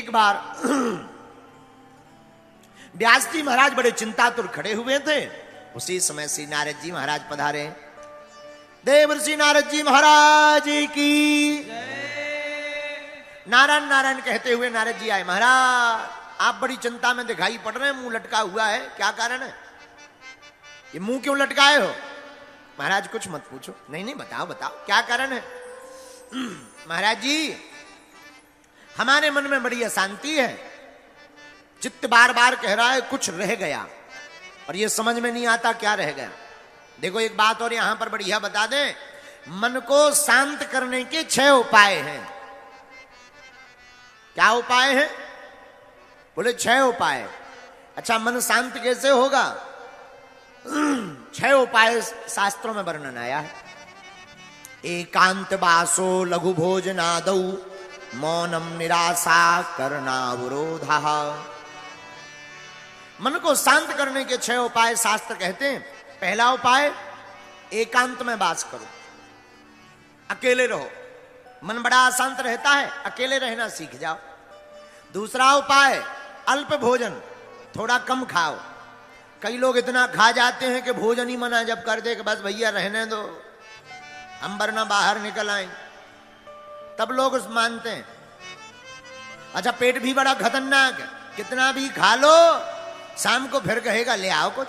एक बार व्यास जी महाराज बड़े चिंतातुर खड़े हुए थे। उसी समय श्री नारद जी महाराज पधारे। देवर्षि नारद जी महाराज की नारायण नारायण कहते हुए नारद जी आए। महाराज आप बड़ी चिंता में दिखाई पड़ रहे हैं, मुंह लटका हुआ है, क्या कारण है? ये मुंह क्यों लटकाए हो? महाराज कुछ मत पूछो। नहीं नहीं बताओ बताओ क्या कारण है? महाराज जी हमारे मन में बड़ी अशांति है, चित्त बार बार कह रहा है कुछ रह गया, और ये समझ में नहीं आता क्या रह गया। देखो एक बात और यहां पर बढ़िया बता दें, मन को शांत करने के 6 उपाय हैं। क्या उपाय हैं? बोले 6 उपाय। अच्छा मन शांत कैसे होगा? 6 उपाय शास्त्रों में वर्णन आया है। एकांत वासो लघु भोजनादौ मौनम निराशा करनावरोधा। मन को शांत करने के 6 उपाय शास्त्र कहते हैं। पहला उपाय एकांत में वास करो, अकेले रहो। मन बड़ा अशांत रहता है, अकेले रहना सीख जाओ। दूसरा उपाय अल्प भोजन, थोड़ा कम खाओ। कई लोग इतना खा जाते हैं कि भोजन ही मना जब कर दे कि बस भैया रहने दो, हम वरना बाहर निकल आए, तब लोग मानते हैं। अच्छा पेट भी बड़ा खतरनाक है, कितना भी खा लो शाम को फिर कहेगा ले आओ कुछ,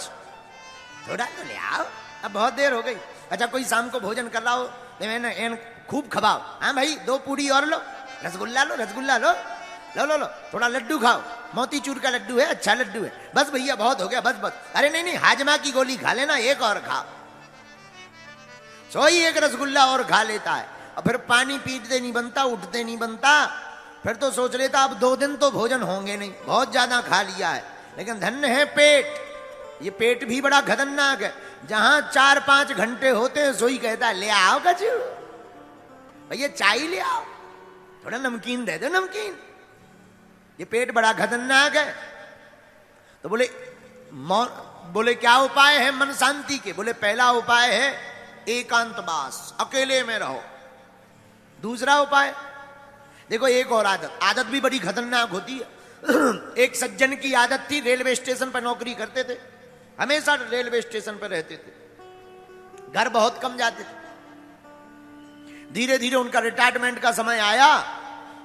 थोड़ा तो ले आओ, अब बहुत देर हो गई। अच्छा कोई शाम को भोजन कर रहा हो तो खूब खबाओ, हाँ भाई 2 पूड़ी और लो, रसगुल्ला लो, रसगुल्ला लो, लो लो लो, थोड़ा लड्डू खाओ, मोतीचूर का लड्डू है, अच्छा लड्डू है, बस भैया बहुत हो गया, बस बस। अरे नहीं नहीं हाजमा की गोली खा लेना, एक और खाओ। सोई एक रसगुल्ला और खा लेता है, और फिर पानी पीते नहीं बनता, उठते नहीं बनता, फिर तो सोच लेता अब 2 दिन तो भोजन होंगे नहीं, बहुत ज्यादा खा लिया है। लेकिन धन्य है पेट, ये पेट भी बड़ा खतरनाक है। जहां 4-5 घंटे होते हैं सोई कहता है ले आओ कचू, भैया चाय ले आओ, थोड़ा नमकीन दे दो नमकीन। ये पेट बड़ा खतरनाक है। तो बोले क्या उपाय है मन शांति के? बोले पहला उपाय है एकांतवास, अकेले में रहो। दूसरा उपाय देखो, एक और आदत भी बड़ी खतरनाक होती है। एक सज्जन की आदत थी, रेलवे स्टेशन पर नौकरी करते थे, हमेशा रेलवे स्टेशन पर रहते थे, घर बहुत कम जाते थे। धीरे धीरे उनका रिटायरमेंट का समय आया,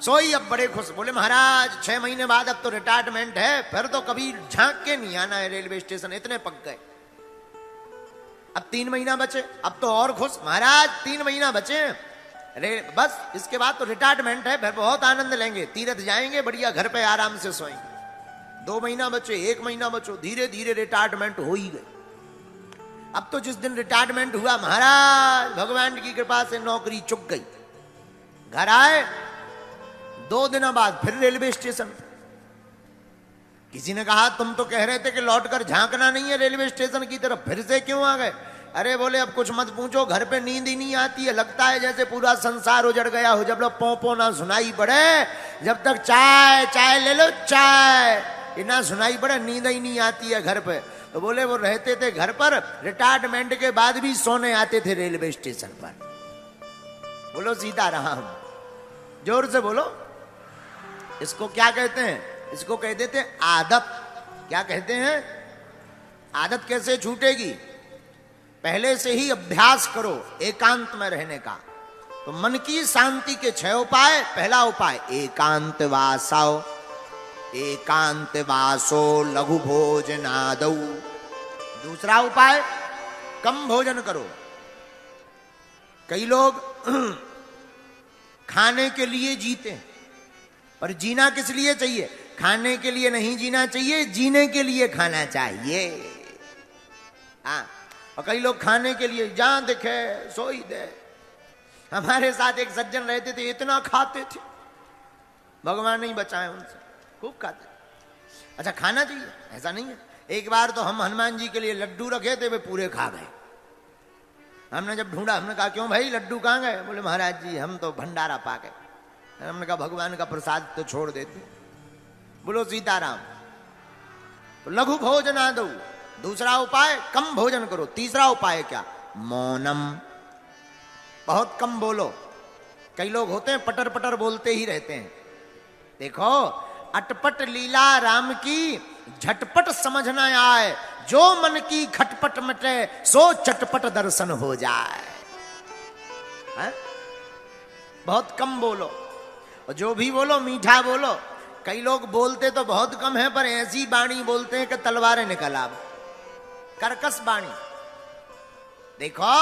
सोई अब बड़े खुश। बोले महाराज 6 महीने बाद अब तो रिटायरमेंट है, फिर तो कभी झांक के नहीं आना है रेलवे स्टेशन, इतने पक गए। अब 3 महीना बचे, अब तो और खुश, महाराज 3 महीना बचे बस, इसके बाद तो रिटायरमेंट है, फिर बहुत आनंद लेंगे, तीर्थ जाएंगे, बढ़िया घर पे आराम से सोएंगे। 2 महीना बचे, 1 महीना बचो, धीरे धीरे रिटायरमेंट हो ही गई। अब तो जिस दिन रिटायरमेंट हुआ महाराज भगवान की कृपा से नौकरी चुक गई। घर आए 2 दिनों बाद फिर रेलवे स्टेशन। किसी ने कहा तुम तो कह रहे थे कि लौटकर झांकना नहीं है रेलवे स्टेशन की तरफ, फिर से क्यों आ गए? अरे बोले अब कुछ मत पूछो, घर पे नींद ही नहीं आती है, लगता है जैसे पूरा संसार उजड़ गया हो। जब लोग पों ना सुनाई पड़े, जब तक चाय चाय ले लो चाय ये ना सुनाई पड़े, नींद ही नहीं आती है घर पे। तो बोले वो रहते थे घर पर, रिटायरमेंट के बाद भी सोने आते थे रेलवे स्टेशन पर। बोलो सीताराम, जोर से बोलो। इसको क्या कहते हैं? इसको कह देते हैं आदत। क्या कहते हैं? आदत कैसे छूटेगी? पहले से ही अभ्यास करो एकांत में रहने का। तो मन की शांति के 6 उपाय। पहला उपाय एकांत वासो, एकांत वासो लघु भोजनादौ। दूसरा उपाय कम भोजन करो। कई लोग खाने के लिए जीते हैं, पर जीना किस लिए चाहिए? खाने के लिए नहीं जीना चाहिए, जीने के लिए खाना चाहिए। हाँ, और कई लोग खाने के लिए जहां दिखे सोई दे। हमारे साथ एक सज्जन रहते थे, इतना खाते थे, भगवान नहीं बचाए उनसे, खूब खाते। अच्छा खाना चाहिए ऐसा नहीं है। एक बार तो हम हनुमान जी के लिए लड्डू रखे थे, वे पूरे खा गए। हमने जब ढूंढा, हमने कहा क्यों भाई लड्डू कहाँ गए? बोले महाराज जी हम तो भंडारा पा गए। हमने कहा भगवान का प्रसाद तो छोड़ देते। बोलो सीताराम। तो लघु भोजनादौ, दूसरा उपाय कम भोजन करो। तीसरा उपाय क्या? मौनम, बहुत कम बोलो। कई लोग होते हैं पटर पटर बोलते ही रहते हैं। देखो अटपट लीला राम की झटपट समझ न आए, जो मन की खटपट मटे सो चटपट दर्शन हो जाए। है? बहुत कम बोलो, और जो भी बोलो मीठा बोलो। कई लोग बोलते तो बहुत कम है, पर ऐसी वाणी बोलते हैं कि तलवारें निकल आवे, कर्कश वाणी। देखो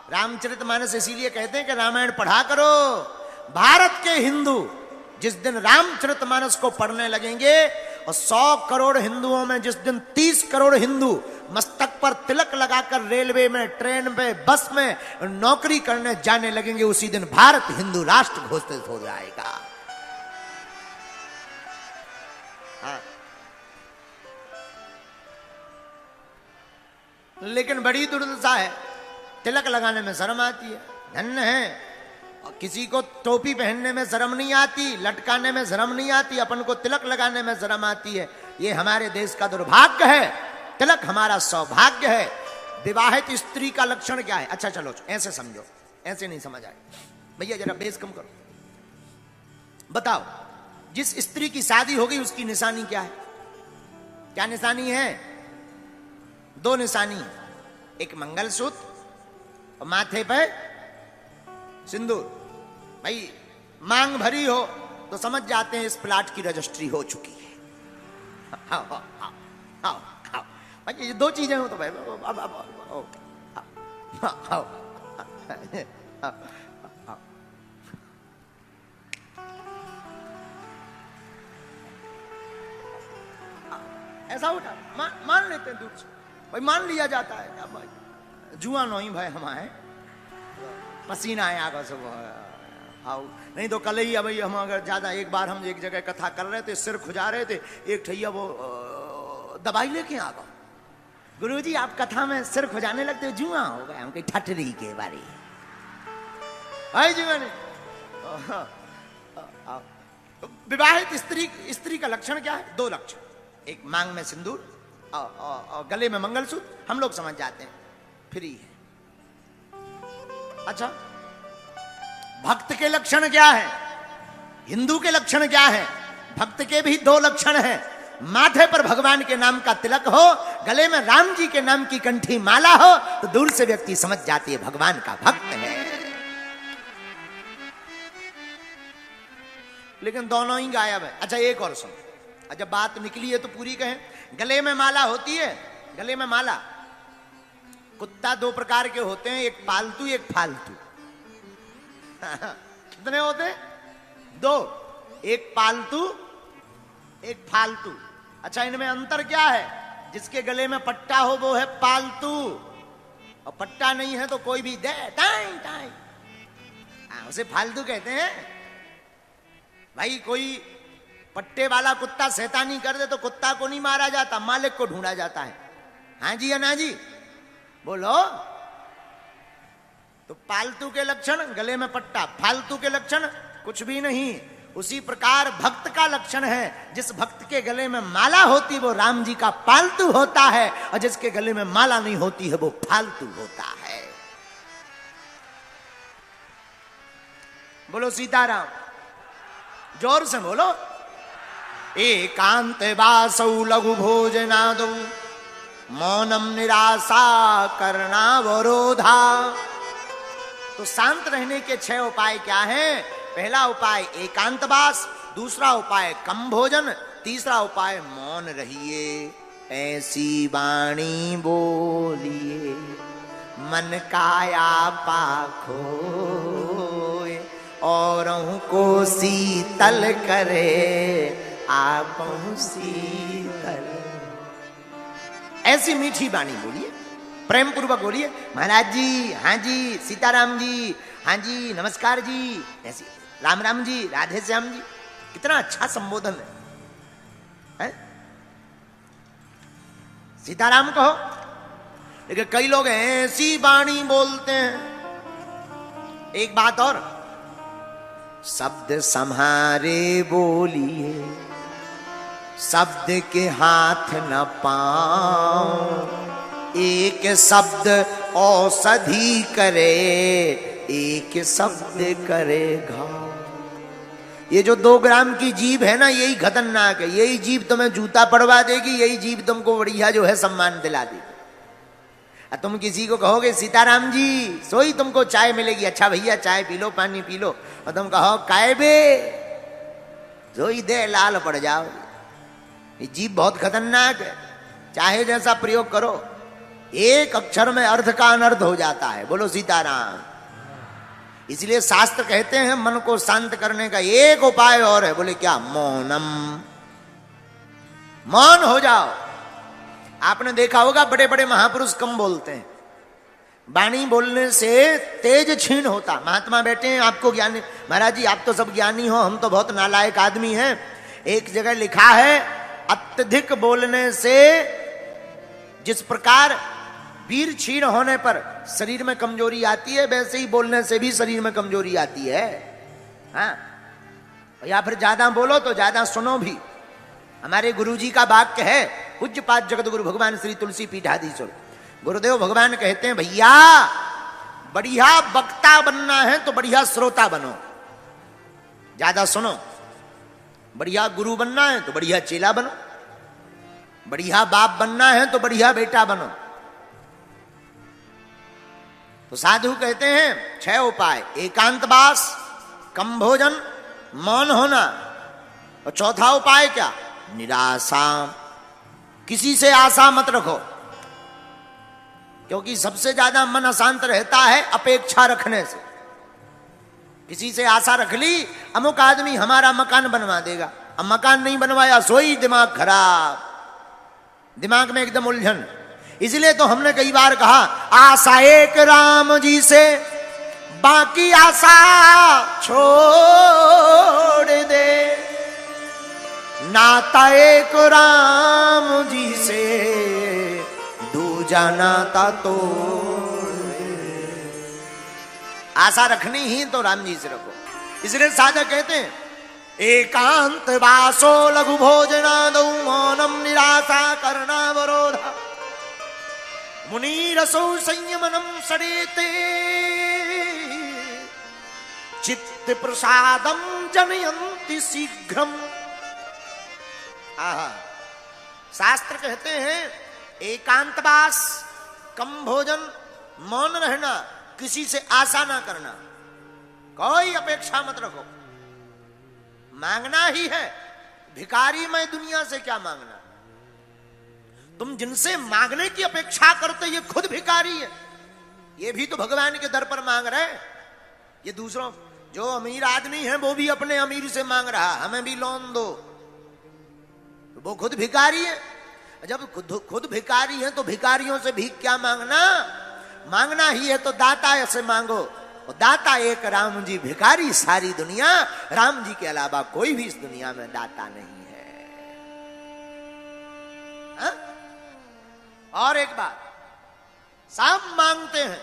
रामचरितमानस इसीलिए कहते हैं कि रामायण पढ़ा करो। भारत के हिंदू जिस दिन रामचरितमानस को पढ़ने लगेंगे, और 100 करोड़ हिंदुओं में जिस दिन 30 करोड़ हिंदू मस्तक पर तिलक लगाकर रेलवे में, ट्रेन में, बस में नौकरी करने जाने लगेंगे, उसी दिन भारत हिंदू राष्ट्र घोषित हो जाएगा। हाँ। लेकिन बड़ी दुर्दशा है, तिलक लगाने में शर्म आती है। धन्य है, और किसी को टोपी पहनने में शर्म नहीं आती, लटकाने में शर्म नहीं आती, अपन को तिलक लगाने में शर्म आती है। ये हमारे देश का दुर्भाग्य है। तिलक हमारा सौभाग्य है। विवाहित स्त्री का लक्षण क्या है? अच्छा चलो ऐसे समझो, ऐसे नहीं समझ आए भैया, जरा बेस कम करो। बताओ, जिस स्त्री की शादी हो गई उसकी निशानी क्या है? क्या निशानी है? 2 निशानी, एक मंगलसूत्र और माथे पे सिंदूर। भाई मांग भरी हो तो समझ जाते हैं इस प्लाट की रजिस्ट्री हो चुकी है। आओ आओ आओ आओ भाई, ये 2 चीजें हो तो भाई ऐसा उठा मान लेते हैं दूर से, भाई मान लिया जाता है। अब भाई जुआ नहीं भाई हमारे पसीना है आगे से, आओ नहीं तो कल ही भाई हम अगर ज्यादा, एक बार हम एक जगह कथा कर रहे थे, सिर खुजा रहे थे, एक ठैया वो दवाई लेके आ गया। गुरुजी आप कथा में सिर खुजाने लगते हो, जुआ हो गया। हम कहीं ठटरी के बारे आई जुआ ने। विवाहित स्त्री का लक्षण क्या है? 2 लक्षण, एक मांग में सिंदूर और गले में मंगलसूत्र, हम लोग समझ जाते हैं, फ्री है। अच्छा, भक्त के लक्षण क्या है? हिंदू के लक्षण क्या है? भक्त के भी 2 लक्षण हैं। माथे पर भगवान के नाम का तिलक हो, गले में राम जी के नाम की कंठी माला हो, तो दूर से व्यक्ति समझ जाती है भगवान का भक्त है। लेकिन दोनों ही गायब है। अच्छा एक और सुनो, जब बात निकली है तो पूरी कहें। गले में माला होती है, गले में माला। कुत्ता 2 प्रकार के होते हैं, एक पालतू एक फालतू। कितने होते हैं? 2, एक पालतू एक फालतू। अच्छा इनमें अंतर क्या है? जिसके गले में पट्टा हो वो है पालतू, और पट्टा नहीं है तो कोई भी दे टाइम टाइम, उसे फालतू कहते हैं। भाई कोई पट्टे वाला कुत्ता शैतानी कर दे तो कुत्ता को नहीं मारा जाता, मालिक को ढूंढा जाता है। हाँ जी या ना जी बोलो। तो पालतू के लक्षण गले में पट्टा, फालतू के लक्षण कुछ भी नहीं। उसी प्रकार भक्त का लक्षण है, जिस भक्त के गले में माला होती वो राम जी का पालतू होता है, और जिसके गले में माला नहीं होती है वो फालतू होता है। बोलो सीताराम, जोर से बोलो। एकांत वासौ लघु भोजनादौ मौनम निराशा करनावरोधा। तो शांत रहने के 6 उपाय क्या हैं? पहला उपाय एकांतवास, दूसरा उपाय कम भोजन, तीसरा उपाय मौन रहिए। ऐसी वाणी बोलिए मन काया पाखो, औरों को शीतल करे आपो शीतल। ऐसी मीठी वाणी बोलिए, प्रेम पूर्वक बोलिए। महाराज जी, हाँ जी, सीताराम जी, हाँ जी, नमस्कार जी, ऐसी राम राम जी, राधे श्याम जी। कितना अच्छा संबोधन है? सीताराम कहो। लेकिन कई लोग ऐसी वाणी बोलते हैं। एक बात और, शब्द सम्हारे बोलिए, शब्द के हाथ न पांव। एक शब्द औषधि करे, एक शब्द करे घाव। ये जो 2 ग्राम की जीभ है ना, यही खतरनाक है। यही जीभ तुम्हें जूता पड़वा देगी, यही जीभ तुमको बढ़िया जो है सम्मान दिला देगी। तुम किसी को कहोगे सीताराम जी, सोई तुमको चाय मिलेगी, अच्छा भैया चाय पी लो, पानी पी लो, और तुम कहो काय बे, सोई दे लाल पड़ जाओ। ये जीभ बहुत खतरनाक है, चाहे जैसा प्रयोग करो, एक अक्षर में अर्थ का अनर्थ हो जाता है। बोलो सीताराम। इसलिए शास्त्र कहते हैं मन को शांत करने का एक उपाय और है। बोले क्या? मौनम। मौन हो जाओ। आपने देखा होगा बड़े बड़े महापुरुष कम बोलते हैं, वाणी बोलने से तेज छीन होता। महात्मा बैठे हैं, आपको ज्ञानी, महाराज जी आप तो सब ज्ञानी हो, हम तो बहुत नालायक आदमी हैं। एक जगह लिखा है अत्यधिक बोलने से जिस प्रकार वीर क्षीण होने पर शरीर में कमजोरी आती है, वैसे ही बोलने से भी शरीर में कमजोरी आती है। हाँ, या फिर ज्यादा बोलो तो ज्यादा सुनो भी। हमारे गुरुजी का वाक्य है, पूज्यपाद जगत गुरु भगवान श्री तुलसी पीठाधीश्वर गुरुदेव भगवान कहते हैं, भैया बढ़िया वक्ता बनना है तो बढ़िया श्रोता बनो, ज्यादा सुनो। बढ़िया गुरु बनना है तो बढ़िया चेला बनो, बढ़िया बाप बनना है तो बढ़िया बेटा बनो। तो साधु कहते हैं 6 उपाय: एकांतवास, कम भोजन, मौन होना, और चौथा उपाय क्या? निराशा। किसी से आशा मत रखो, क्योंकि सबसे ज्यादा मन अशांत रहता है अपेक्षा रखने से। किसी से आशा रख ली, अमुक आदमी हमारा मकान बनवा देगा, अब मकान नहीं बनवाया, सोई दिमाग खराब, दिमाग में एकदम उलझन। इसलिए तो हमने कई बार कहा, आशा एक राम जी से, बाकी आशा छोड़ दे, नाता एक राम जी से, दूजा नाता तोड़ दे। आशा रखनी ही तो राम जी से रखो। इसलिए साधक कहते हैं, एकांत वासो लघु भोजनादौ मौनम निराशा कर्णावरोधा, मुनिरसौ संयमनम सरेते, चित्त प्रसादम जनयन्ति शीघ्रम। आहा, शास्त्र कहते हैं एकांतवास, कम भोजन, मौन रहना, किसी से आशा ना करना, कोई अपेक्षा मत रखो। मांगना ही है, भिखारी मैं दुनिया से क्या मांगना। तुम जिनसे मांगने की अपेक्षा करते ये खुद भिखारी है, ये भी तो भगवान के दर पर मांग रहे। ये दूसरों, जो अमीर आदमी है वो भी अपने अमीर से मांग रहा, हमें भी लोन दो, वो खुद भिखारी है। जब खुद भिखारी है तो भिखारियों से भीख क्या मांगना? मांगना ही है तो दाता से मांगो, और दाता एक राम जी, भिखारी सारी दुनिया। राम जी के अलावा कोई भी इस दुनिया में दाता नहीं है। हा? और एक बात, सब मांगते हैं।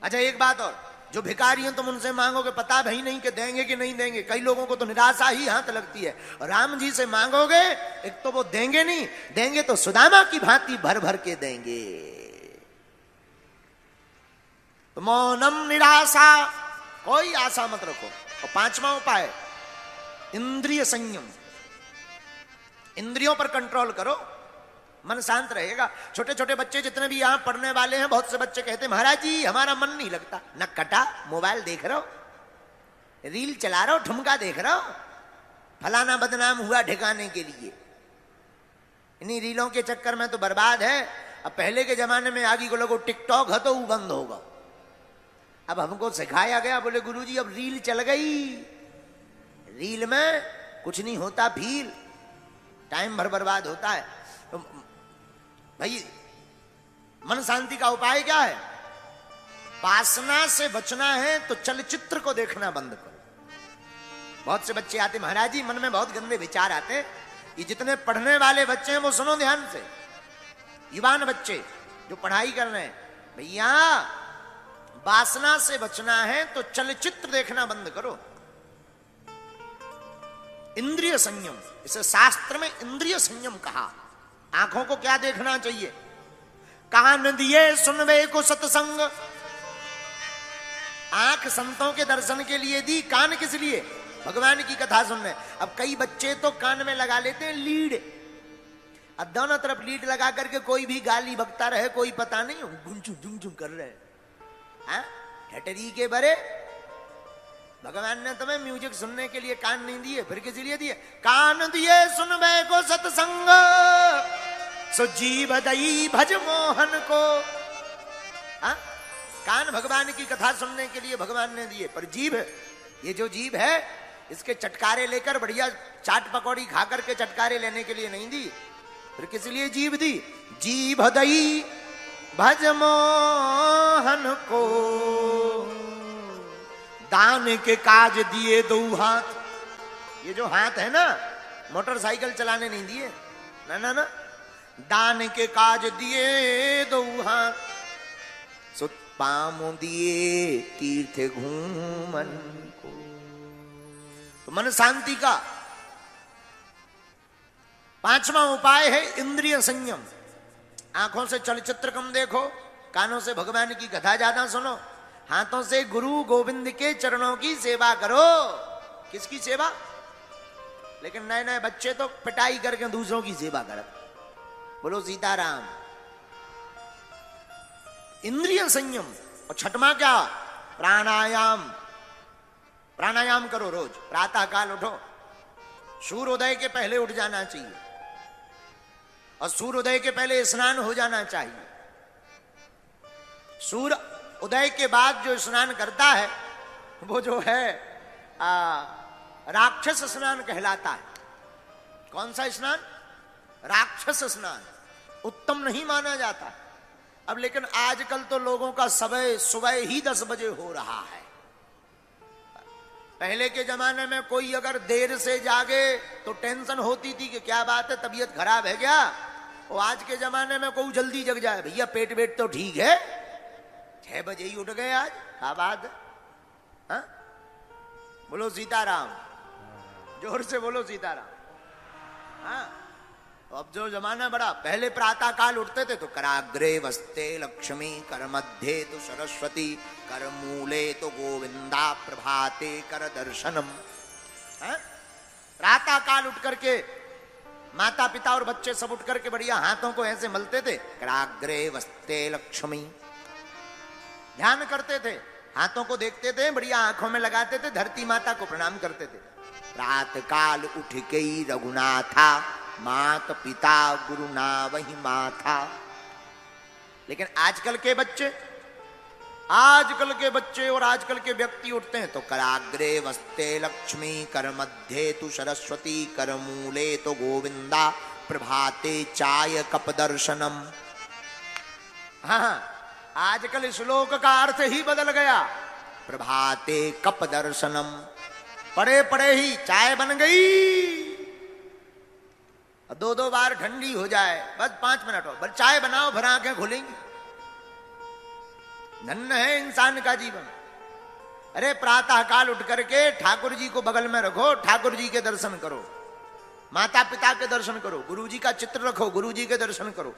अच्छा एक बात और, जो भिखारी हैं तुम उनसे मांगोगे, पता भी नहीं कि देंगे कि नहीं देंगे। कई लोगों को तो निराशा ही हाथ लगती है। और राम जी से मांगोगे, एक तो वो देंगे नहीं, देंगे तो सुदामा की भांति भर भर के देंगे। तो मौनम निराशा, कोई आशा मत रखो। और 5वां उपाय, इंद्रिय संयम। इंद्रियों पर कंट्रोल करो, मन शांत रहेगा। छोटे छोटे बच्चे जितने भी यहां पढ़ने वाले हैं, बहुत से बच्चे कहते हैं महाराज जी हमारा मन नहीं लगता। न कटा, मोबाइल देख रहे हो, रील चला रहे हो, ठुमका देख रहे हो, फलाना बदनाम हुआ ठिकाने के लिए। इन्हीं रीलों के चक्कर में तो बर्बाद है। अब पहले के जमाने में आगे को लोगों टिकटॉक है तो वो बंद होगा। अब हमको सिखाया गया, बोले गुरुजी अब रील चल गई, रील में कुछ नहीं होता, भील टाइम भर बर्बाद होता है। तो भाई मन शांति का उपाय क्या है? वासना से बचना है तो चलचित्र को देखना बंद करो। बहुत से बच्चे आते, महाराज जी मन में बहुत गंदे विचार आते। ये जितने पढ़ने वाले बच्चे हैं वो सुनो ध्यान से, युवान बच्चे जो पढ़ाई कर रहे हैं, भैया वासना से बचना है तो चलचित्र देखना बंद करो। इंद्रिय संयम, इसे शास्त्र में इंद्रिय संयम कहा। आंखों को क्या देखना चाहिए? कान दिए सुनवे को सत्संग, आंख संतों के दर्शन के लिए दी, कान किस लिए? भगवान की कथा सुनने। अब कई बच्चे तो कान में लगा लेते हैं लीड, अब दोनों तरफ लीड लगा करके कोई भी गाली बकता रहे, कोई पता नहीं गुंचू झुम कर रहे हैं। ठटरी के बरे, भगवान ने तुम्हें म्यूजिक सुनने के लिए कान नहीं दिए, फिर किस लिए दिए? कान दिए सुनबे को सत्संग, सो जीव दई भज मोहन को। कान भगवान की कथा सुनने के लिए भगवान ने दिए, पर जीभ, ये जो जीभ है इसके चटकारे लेकर बढ़िया चाट पकौड़ी खा करके चटकारे लेने के लिए नहीं दी, फिर किस लिए जीभ दी? जीभ दई भज मोहन को, दान के काज दिए दो हाथ। ये जो हाथ है ना, मोटरसाइकिल चलाने नहीं दिए, ना ना ना, दान के काज दिए दो हाथ, सो पामो दिए तीर्थ घूमन को। तो मन शांति का पांचवा उपाय है इंद्रिय संयम। आंखों से चलचित्र कम देखो, कानों से भगवान की कथा ज्यादा सुनो, हाथों से गुरु गोविंद के चरणों की सेवा करो। किसकी सेवा? लेकिन नए नए बच्चे तो पिटाई करके दूसरों की सेवा करते। बोलो सीताराम। इंद्रिय संयम। और छठवां क्या? प्राणायाम। प्राणायाम करो रोज, प्रातः काल उठो, सूर्योदय के पहले उठ जाना चाहिए, और सूर्योदय के पहले स्नान हो जाना चाहिए। सूर्य उदय के बाद जो स्नान करता है वो जो है राक्षस स्नान कहलाता है। कौन सा स्नान? राक्षस स्नान, उत्तम नहीं माना जाता। अब लेकिन आजकल तो लोगों का सुबह ही 10 बजे हो रहा है। पहले के जमाने में कोई अगर देर से जागे तो टेंशन होती थी कि क्या बात है, तबीयत खराब है क्या। और आज के जमाने में कोई जल्दी जग जाए, भैया पेट वेट तो ठीक है, 6 बजे ही उठ गए आज, क्या बात है? हाँ? बोलो सीताराम, जोर से बोलो सीताराम। हाँ, अब जो जमाना बड़ा, पहले प्रातः काल उठते थे तो कराग्रे वस्ते लक्ष्मी, कर मध्य तो सरस्वती, कर मूले तो गोविंदा, प्रभाते कर दर्शनम। प्रातः काल उठ करके माता पिता और बच्चे सब उठ करके बढ़िया हाथों को ऐसे मलते थे, कराग्रे वस्ते लक्ष्मी, ध्यान करते थे, हाथों को देखते थे, बढ़िया आंखों में लगाते थे, धरती माता को प्रणाम करते थे। प्रात काल उठ गई रघुनाथा, मात पिता गुरु ना वही माथा। लेकिन आजकल के बच्चे और आजकल के व्यक्ति उठते हैं तो कराग्रे वस्ते लक्ष्मी, कर मध्य तु सरस्वती, कर मूले तो गोविंदा, प्रभाते चाय कप दर्शनम। हाँ, आजकल श्लोक का अर्थ ही बदल गया। प्रभाते कप दर्शनम, पड़े पड़े ही चाय बन गई, 2-2 बार ठंडी हो जाए, बस 5 मिनट हो, बस चाय बनाओ, भर आंखें खुलेंगी। धन्य है इंसान का जीवन। अरे प्रातः काल उठ करके ठाकुर जी को बगल में रखो, ठाकुर जी के दर्शन करो, माता पिता के दर्शन करो, गुरु जी का चित्र रखो, गुरु जी के दर्शन करो,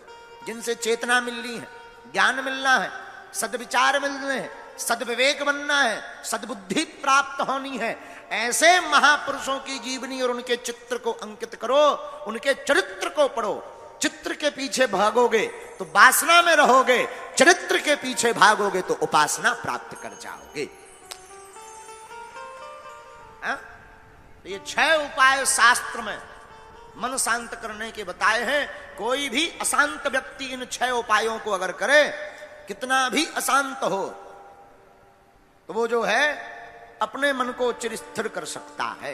जिनसे चेतना मिलनी है, ज्ञान मिलना है, सद्विचार मिलने हैं, सद्विवेक बनना है, सद्बुद्धि प्राप्त होनी है। ऐसे महापुरुषों की जीवनी और उनके चित्र को अंकित करो, उनके चरित्र को पढ़ो। चित्र के पीछे भागोगे तो वासना में रहोगे, चरित्र के पीछे भागोगे तो उपासना प्राप्त कर जाओगे। ये 6 उपाय शास्त्र में मन शांत करने के बताए हैं। कोई भी अशांत व्यक्ति इन 6 उपायों को अगर करे, कितना भी अशांत हो, तो वो जो है अपने मन को चिर स्थिर कर सकता है।